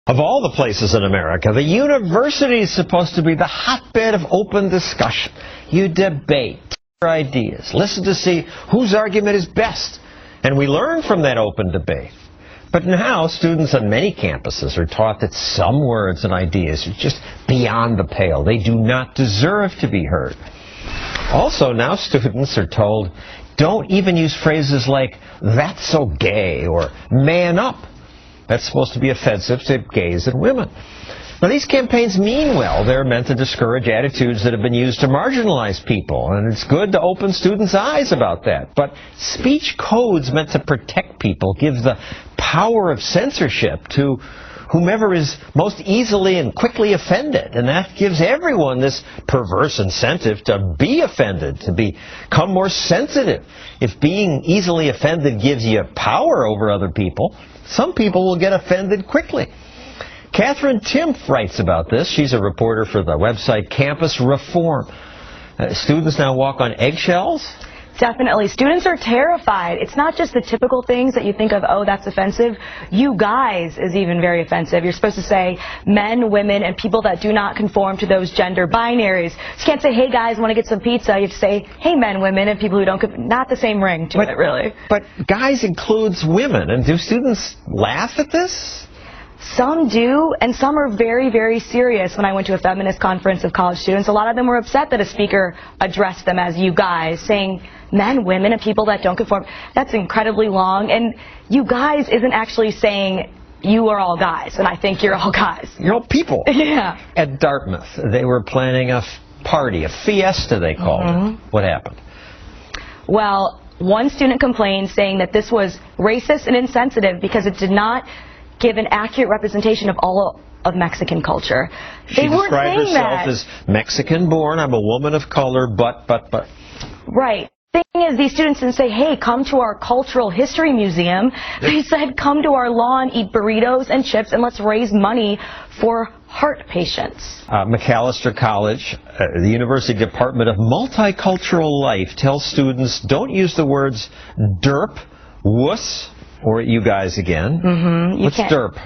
Of all the places in America, the university is supposed to be the hotbed of open discussion. You debate your ideas, listen to see whose argument is best, and we learn from that open debate. But now, students on many campuses are taught that some words and ideas are just beyond the pale. They do not deserve to be heard. Also, now students are told, don't even use phrases like, "that's so gay," or "man up." That's supposed to be offensive to gays and women. Now, these campaigns mean well. They're meant to discourage attitudes that have been used to marginalize people, and it's good to open students' eyes about that. But speech codes meant to protect people give the power of censorship to whomever is most easily and quickly offended, and that gives everyone this perverse incentive to be offended, to become more sensitive. If being easily offended gives you power over other people, some people will get offended quickly. Catherine Timpf writes about this. She's a reporter for the website Campus Reform. Students now walk on eggshells? Definitely. Students are terrified. It's not just the typical things that you think of, oh, that's offensive. You guys is even very offensive. You're supposed to say men, women, and people that do not conform to those gender binaries. You can't say, hey, guys, want to get some pizza. You have to say, hey, men, women, and people who don't, not the same ring to it, really. But guys includes women. And do students laugh at this? Some do, and some are very, very serious. When I went to a feminist conference of college students, a lot of them were upset that a speaker addressed them as you guys, saying men, women, and people that don't conform. That's incredibly long, and you guys isn't actually saying you are all guys, and I think you're all guys. You're all people. Yeah. At Dartmouth, they were planning a party, a fiesta they called it. What happened? Well, one student complained saying that this was racist and insensitive because it did not give an accurate representation of all of Mexican culture. She described herself as Mexican-born. I'm a woman of color, but. Right. The thing is, these students didn't say, hey, come to our cultural history museum. They said, come to our lawn, eat burritos and chips, and let's raise money for heart patients. Macalester College, the University Department of Multicultural Life tells students, don't use the words derp, wuss, or you guys again. What's derp?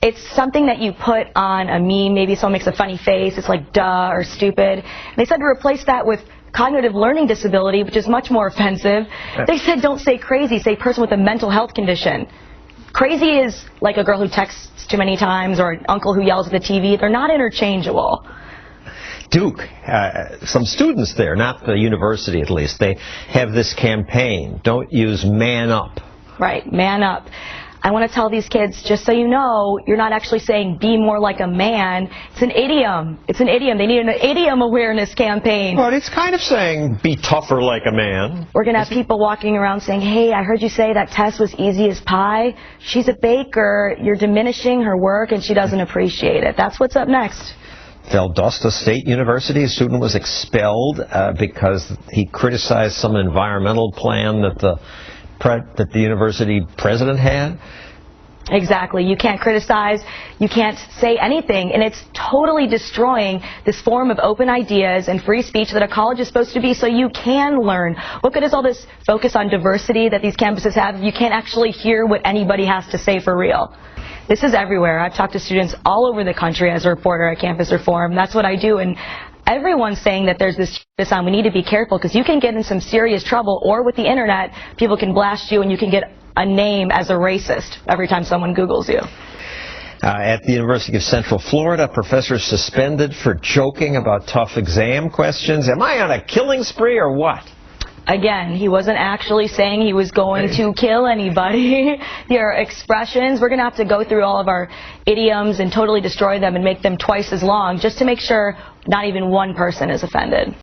It's something that you put on a meme. Maybe someone makes a funny face. It's like duh or stupid. And they said to replace that with cognitive learning disability, which is much more offensive. They said don't say crazy, say person with a mental health condition. Crazy is like a girl who texts too many times or an uncle who yells at the TV. They're not interchangeable. Duke, some students there, not the university at least, they have this campaign, don't use man up. Right, man up. I want to tell these kids, just so you know, you're not actually saying be more like a man. It's an idiom. It's an idiom. They need an idiom awareness campaign. Well, it's kind of saying be tougher like a man. We're going to have people walking around saying, hey, I heard you say that Tess was easy as pie. She's a baker. You're diminishing her work and she doesn't appreciate it. That's what's up next. Valdosta State University, a student was expelled because he criticized some environmental plan that the university president had? Exactly. You can't criticize, you can't say anything, and it's totally destroying this form of open ideas and free speech that a college is supposed to be so you can learn. What good is all this focus on diversity that these campuses have if you can't actually hear what anybody has to say for real? This is everywhere. I've talked to students all over the country as a reporter at Campus Reform. That's what I do, and everyone's saying that there's this on. We need to be careful because you can get in some serious trouble, or with the internet, people can blast you and you can get a name as a racist every time someone Googles you. At the University of Central Florida, a professor suspended for joking about tough exam questions. Am I on a killing spree or what? Again, he wasn't actually saying he was going to kill anybody. There are expressions. We're going to have to go through all of our idioms and totally destroy them and make them twice as long just to make sure not even one person is offended.